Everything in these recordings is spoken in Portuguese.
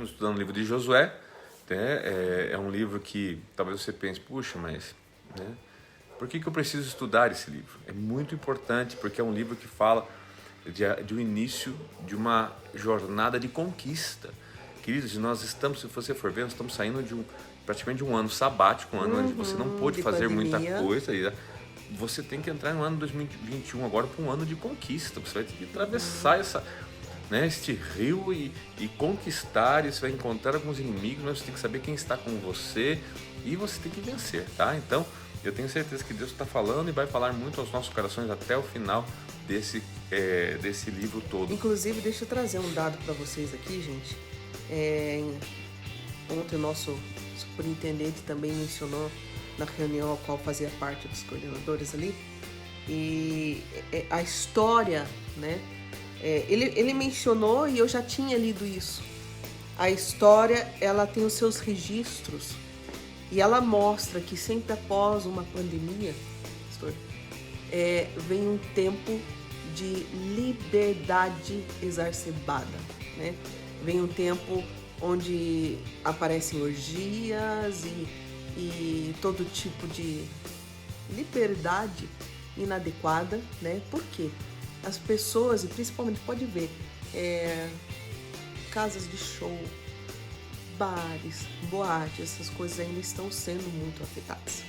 estamos estudando o livro de Josué, né? É um livro que talvez você pense, puxa, mas, né? Por que eu preciso estudar esse livro? É muito importante, porque é um livro que fala de um início de uma jornada de conquista. Queridos, nós estamos, se você for ver, nós estamos saindo de praticamente de um ano sabático, um ano onde você não pôde fazer muita coisa. Você tem que entrar no ano 2021 agora para um ano de conquista. Você vai ter que atravessar este rio e conquistar. E você vai encontrar alguns inimigos, mas você tem que saber quem está com você e você tem que vencer, tá? Então, eu tenho certeza que Deus está falando e vai falar muito aos nossos corações até o final desse livro todo. Inclusive, deixa eu trazer um dado para vocês aqui, gente. Ontem o nosso superintendente também mencionou na reunião a qual fazia parte dos coordenadores ali, e a história, né? Ele mencionou, e eu já tinha lido isso. A história, ela tem os seus registros, e ela mostra que sempre após uma pandemia, vem um tempo de liberdade exacerbada, né? Vem um tempo onde aparecem orgias e todo tipo de liberdade inadequada, né? Por quê? As pessoas, e principalmente pode ver, casas de show, bares, boates, essas coisas ainda estão sendo muito afetadas.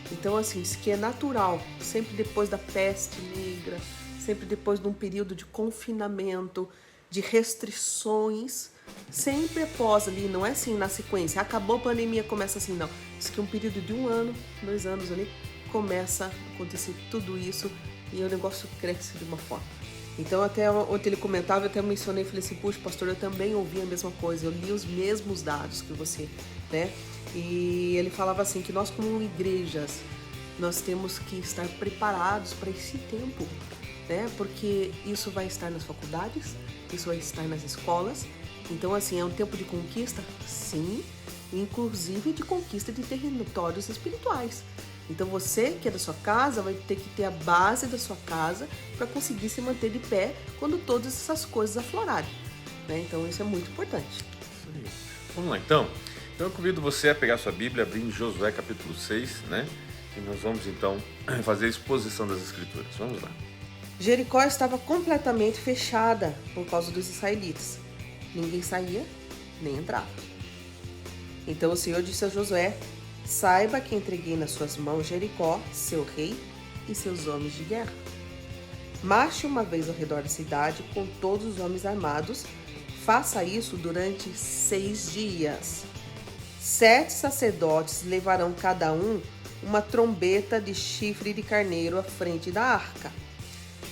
Então, assim, isso que é natural, sempre depois da peste negra, sempre depois de um período de confinamento, de restrições, sempre após ali, não é assim na sequência, acabou a pandemia, começa assim, não. Isso que um período de 1 ano, 2 anos ali, começa a acontecer tudo isso e o negócio cresce de uma forma. Então, até ontem ele comentava, eu até mencionei, falei assim, puxa, pastor, eu também ouvi a mesma coisa, eu li os mesmos dados que você, né? E ele falava assim, que nós como igrejas, nós temos que estar preparados para esse tempo, né? Porque isso vai estar nas faculdades, isso vai estar nas escolas. Então, assim, é um tempo de conquista? Sim, inclusive de conquista de territórios espirituais. Então, você que é da sua casa vai ter que ter a base da sua casa para conseguir se manter de pé quando todas essas coisas aflorarem, né? Então, isso é muito importante. Isso aí. Vamos lá, então. Então, eu convido você a pegar sua Bíblia, abrir em Josué capítulo 6, né? E nós vamos, então, fazer a exposição das Escrituras. Vamos lá. Jericó estava completamente fechada por causa dos israelitas. Ninguém saía, nem entrava. Então o Senhor disse a Josué, saiba que entreguei nas suas mãos Jericó, seu rei e seus homens de guerra. Marche uma vez ao redor da cidade com todos os homens armados. Faça isso durante 6 dias. 7 sacerdotes levarão cada um uma trombeta de chifre de carneiro à frente da arca.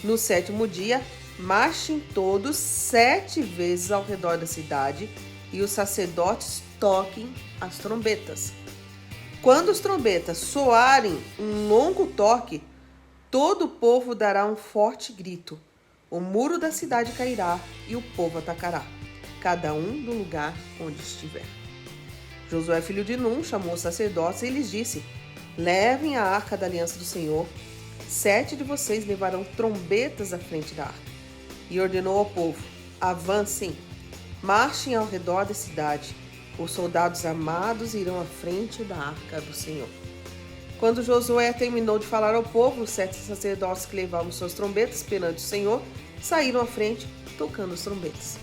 No 7º dia, marchem todos 7 vezes ao redor da cidade e os sacerdotes toquem as trombetas. Quando as trombetas soarem um longo toque, todo o povo dará um forte grito. O muro da cidade cairá e o povo atacará, cada um no lugar onde estiver. Josué, filho de Num, chamou os sacerdotes e lhes disse, levem a arca da aliança do Senhor. 7 de vocês levarão trombetas à frente da arca. E ordenou ao povo, avancem, marchem ao redor da cidade. Os soldados armados irão à frente da arca do Senhor. Quando Josué terminou de falar ao povo, os 7 sacerdotes que levavam suas trombetas perante o Senhor saíram à frente, tocando as trombetas.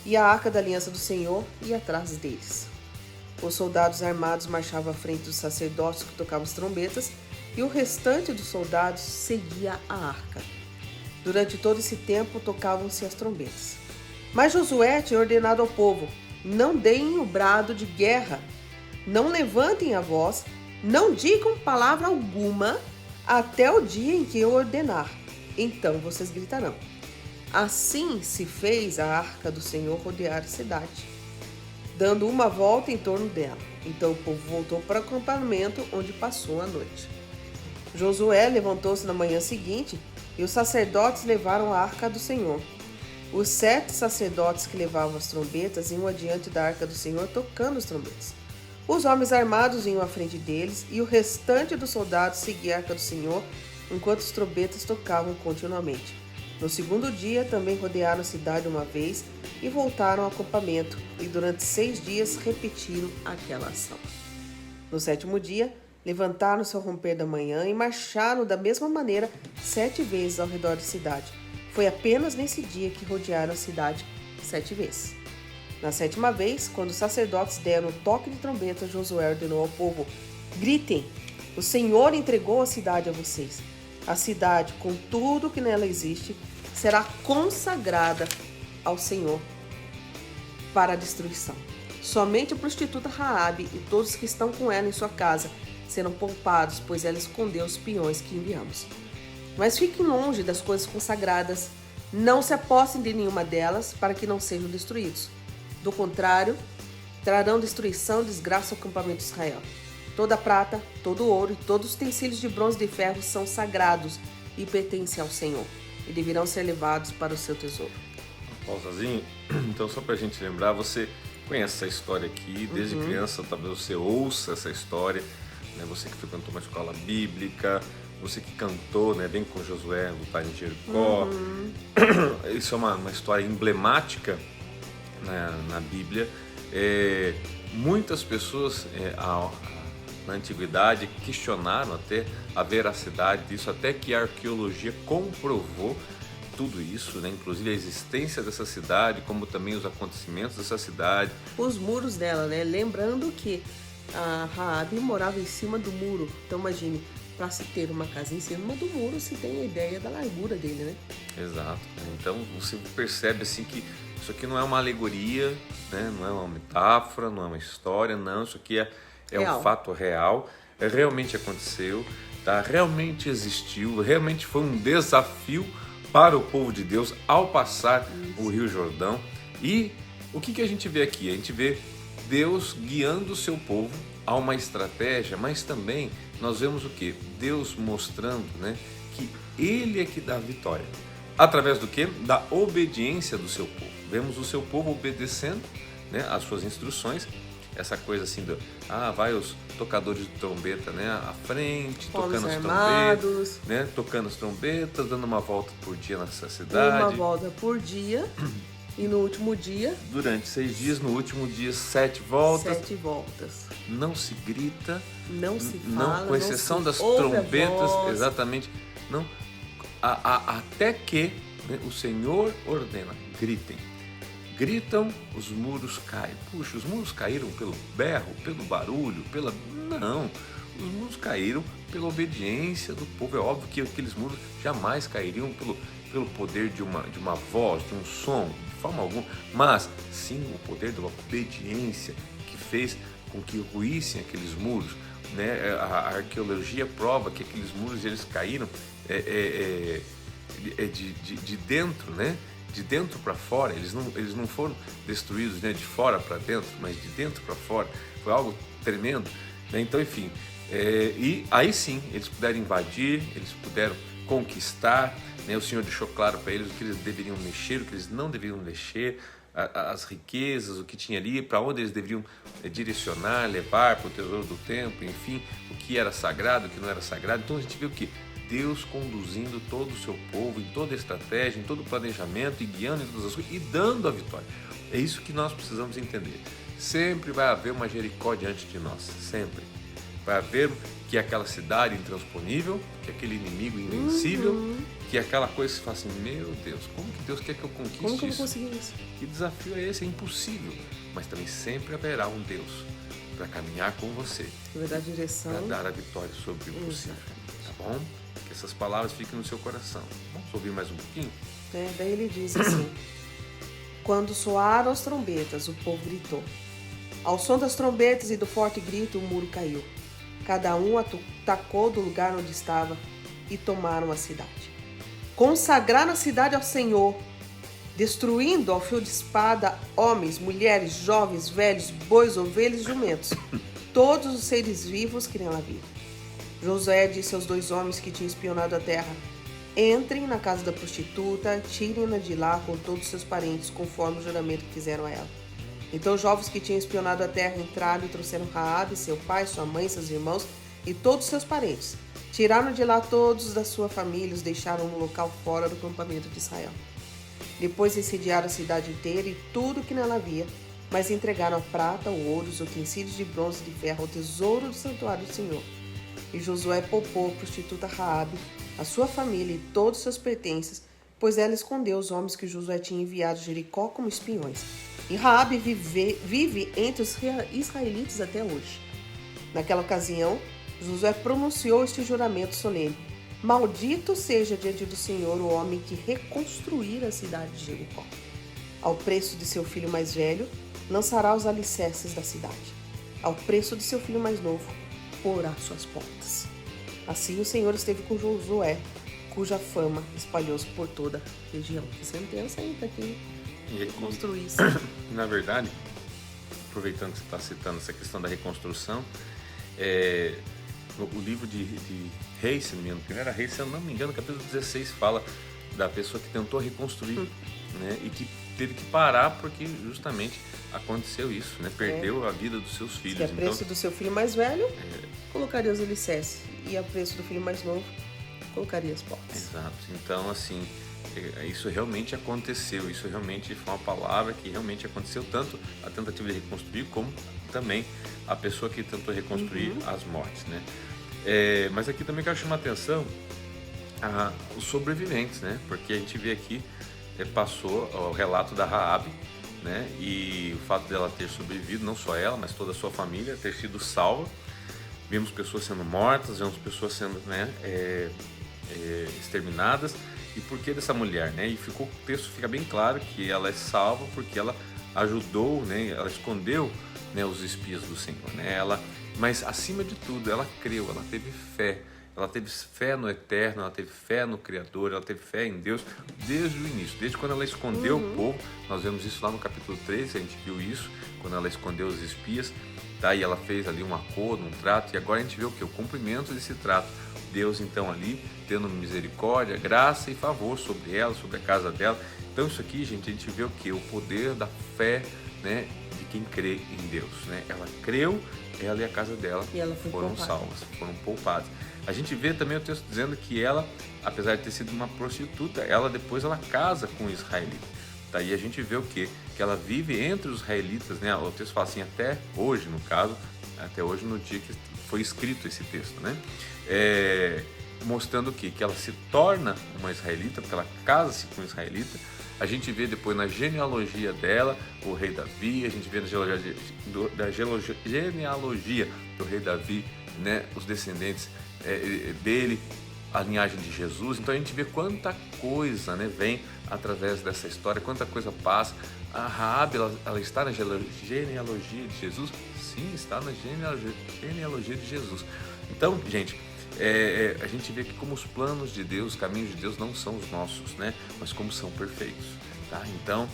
E a arca da aliança do Senhor ia atrás deles. Os soldados armados marchavam à frente dos sacerdotes que tocavam as trombetas, e o restante dos soldados seguia a arca. Durante todo esse tempo tocavam-se as trombetas. Mas Josué tinha ordenado ao povo, não deem o brado de guerra, não levantem a voz, não digam palavra alguma até o dia em que eu ordenar. Então vocês gritarão. Assim se fez a arca do Senhor rodear a cidade, dando uma volta em torno dela. Então o povo voltou para o acampamento onde passou a noite. Josué levantou-se na manhã seguinte e os sacerdotes levaram a arca do Senhor. Os 7 sacerdotes que levavam as trombetas iam adiante da arca do Senhor tocando as trombetas. Os homens armados iam à frente deles e o restante dos soldados seguia a arca do Senhor enquanto as trombetas tocavam continuamente. No 2º dia também rodearam a cidade uma vez e voltaram ao acampamento, e durante 6 dias repetiram aquela ação. No 7º dia, levantaram-se ao romper da manhã e marcharam da mesma maneira 7 vezes ao redor da cidade. Foi apenas nesse dia que rodearam a cidade 7 vezes. Na 7ª vez, quando os sacerdotes deram o toque de trombeta, Josué ordenou ao povo: gritem, o Senhor entregou a cidade a vocês. A cidade, com tudo que nela existe, será consagrada ao Senhor para a destruição. Somente a prostituta Raabe e todos que estão com ela em sua casa serão poupados, pois ela escondeu os peões que enviamos. Mas fiquem longe das coisas consagradas, não se apossem de nenhuma delas, para que não sejam destruídos. Do contrário, trarão destruição e desgraça ao acampamento de Israel. Toda a prata, todo o ouro e todos os utensílios de bronze e de ferro são sagrados e pertencem ao Senhor, e deverão ser levados para o seu tesouro. Pausazinho. Então, só pra gente lembrar, você conhece essa história aqui, desde criança talvez você ouça essa história, né? Você que frequentou uma escola bíblica, você que cantou, né? Vem com Josué lutar em Jericó. Isso é uma história emblemática, né, na Bíblia. Muitas pessoas na antiguidade questionaram até a veracidade disso, até que a arqueologia comprovou tudo isso, né? Inclusive a existência dessa cidade, como também os acontecimentos dessa cidade. Os muros dela, né? Lembrando que a Raabe morava em cima do muro. Então imagine, para se ter uma casa em cima do muro, se tem a ideia da largura dele, né? Exato. Então você percebe assim que isso aqui não é uma alegoria, né? Não é uma metáfora, não é uma história, não. Isso aqui é um fato real, realmente aconteceu, tá? Realmente existiu, realmente foi um desafio para o povo de Deus ao passar o Rio Jordão. E o que a gente vê aqui? A gente vê Deus guiando o seu povo a uma estratégia, mas também nós vemos o quê? Deus mostrando, né, que Ele é que dá a vitória. Através do quê? Da obediência do seu povo. Vemos o seu povo obedecendo, né, as suas instruções. Essa coisa assim vai os tocadores de trombeta, né, à frente, tocando as trombetas, né, tocando as trombetas, dando uma volta por dia nessa cidade. Uma volta por dia. E no último dia? Durante 6 dias, no último dia 7 voltas. 7 voltas. Não se grita. Não se fala. Não, com exceção das trombetas, exatamente. Não, até que, né, o Senhor ordena, gritem. Gritam, os muros caem. Puxa, os muros caíram pelo berro, pelo barulho, Não, os muros caíram pela obediência do povo. É óbvio que aqueles muros jamais cairiam pelo poder de uma voz, de um som, de forma alguma, mas sim o poder da obediência que fez com que ruíssem aqueles muros, né? A arqueologia prova que aqueles muros eles caíram de dentro, né? De dentro para fora. Eles não foram destruídos, né, de fora para dentro, mas de dentro para fora. Foi algo tremendo, né? Então, enfim, e aí sim eles puderam invadir, eles puderam conquistar, né? O Senhor deixou claro para eles o que eles deveriam mexer, o que eles não deveriam mexer, as riquezas, o que tinha ali, para onde eles deveriam direcionar, levar para o tesouro do templo, enfim, o que era sagrado, o que não era sagrado. Então a gente viu que Deus conduzindo todo o seu povo em toda a estratégia, em todo o planejamento e guiando em todas as coisas e dando a vitória. É isso que nós precisamos entender. Sempre vai haver uma Jericó diante de nós, sempre. Vai haver que aquela cidade intransponível, que aquele inimigo invencível, que aquela coisa que você fala assim, meu Deus, como que Deus quer que eu conquiste isso? Como que eu vou conseguir isso? Que desafio é esse? É impossível. Mas também sempre haverá um Deus para caminhar com você. Vai dar direção. Para dar a vitória sobre o impossível. Tá bom? Que essas palavras fiquem no seu coração. Vamos ouvir mais um pouquinho? Daí ele diz assim: quando soaram as trombetas, o povo gritou. Ao som das trombetas e do forte grito, o muro caiu. Cada um atacou do lugar onde estava e tomaram a cidade. Consagraram a cidade ao Senhor, destruindo ao fio de espada homens, mulheres, jovens, velhos, bois, ovelhas e jumentos, todos os seres vivos que nela haviam. Josué disse aos 2 homens que tinham espionado a terra: entrem na casa da prostituta, tirem-na de lá com todos os seus parentes, conforme o juramento que fizeram a ela. Então os jovens que tinham espionado a terra entraram e trouxeram Raabe, seu pai, sua mãe, seus irmãos e todos os seus parentes. Tiraram de lá todos da sua família e os deixaram no local fora do acampamento de Israel. Depois incendiaram a cidade inteira e tudo que nela havia, mas entregaram a prata, o ouro, os utensílios de bronze e de ferro, o tesouro do santuário do Senhor. E Josué poupou a prostituta Raabe, a sua família e todos os seus pertences, pois ela escondeu os homens que Josué tinha enviado a Jericó como espiões. E Raabe vive entre os israelitas até hoje. Naquela ocasião, Josué pronunciou este juramento solene: Maldito seja diante do Senhor o homem que reconstruir a cidade de Jericó. Ao preço de seu filho mais velho, lançará os alicerces da cidade. Ao preço de seu filho mais novo, porá suas portas. Assim o Senhor esteve com Josué, cuja fama espalhou-se por toda a região. Que sentença aí para quem reconstruir isso. Na verdade, aproveitando que você está citando essa questão da reconstrução, o livro de Reis, se não me engano, primeira Reis, se eu não me engano, capítulo 16 fala da pessoa que tentou reconstruir, né, e que teve que parar porque justamente aconteceu isso, né? Perdeu a vida dos seus filhos. Que a preço do seu filho mais velho, colocaria os alicerces, e a preço do filho mais novo, colocaria as portas. Exato. Então, assim, isso realmente aconteceu, isso realmente foi uma palavra que realmente aconteceu, tanto a tentativa de reconstruir, como também a pessoa que tentou reconstruir as mortes, né? Mas aqui também quero chamar a atenção os sobreviventes, né? Porque a gente vê aqui, passou o relato da Raabe, né? E o fato dela ter sobrevivido, não só ela, mas toda a sua família, ter sido salva. Vimos pessoas sendo mortas, vimos pessoas sendo, né, exterminadas. E por que dessa mulher, né? E o texto fica bem claro que ela é salva porque ela ajudou, né? Ela escondeu, né, os espias do Senhor, né? Mas acima de tudo, ela creu, ela teve fé. Ela teve fé no Eterno, ela teve fé no Criador, ela teve fé em Deus desde o início, desde quando ela escondeu o povo. Nós vemos isso lá no capítulo 13, a gente viu isso, quando ela escondeu os espias, tá? E ela fez ali um acordo, um trato, e agora a gente vê o quê? O cumprimento desse trato. Deus então ali tendo misericórdia, graça e favor sobre ela, sobre a casa dela. Então isso aqui, gente, a gente vê o quê? O poder da fé, né, de quem crê em Deus, né? Ela creu, ela e a casa dela foram salvas, foram poupadas. A gente vê também o texto dizendo que ela, apesar de ter sido uma prostituta, depois ela casa com um israelita. Daí a gente vê o quê? Que ela vive entre os israelitas, né? O texto fala assim, até hoje, no caso, até hoje no dia que foi escrito esse texto, né? Mostrando o quê? Que ela se torna uma israelita, porque ela casa-se com um israelita. A gente vê depois na genealogia dela o rei Davi, a gente vê na genealogia do rei Davi, né, os descendentes dele, a linhagem de Jesus. Então a gente vê quanta coisa, né, vem através dessa história, quanta coisa passa. A Raabe, ela está na genealogia de Jesus? Sim, está na genealogia de Jesus. Então, gente, a gente vê que como os planos de Deus, os caminhos de Deus não são os nossos, né? Mas como são perfeitos, tá? Então,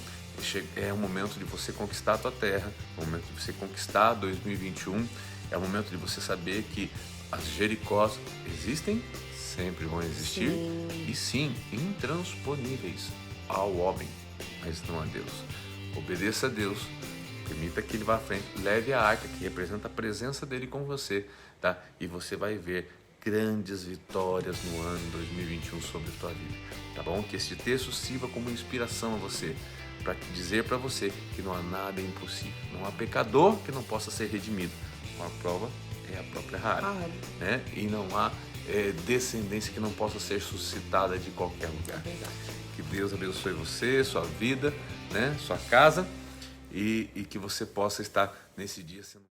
é o momento de você conquistar a tua terra, é o momento de você conquistar 2021, é o momento de você saber que as Jericós existem, sempre vão existir, e sim, intransponíveis ao homem, mas não a Deus. Obedeça a Deus, permita que Ele vá à frente, leve a arca que representa a presença dEle com você, tá? E você vai ver grandes vitórias no ano 2021 sobre a tua vida, tá bom? Que este texto sirva como inspiração a você, para dizer para você que não há nada impossível, não há pecador que não possa ser redimido. Uma prova é a própria Raabe, né? E não há descendência que não possa ser suscitada de qualquer lugar. É verdade. Que Deus abençoe você, sua vida, né? Sua casa, e que você possa estar nesse dia sendo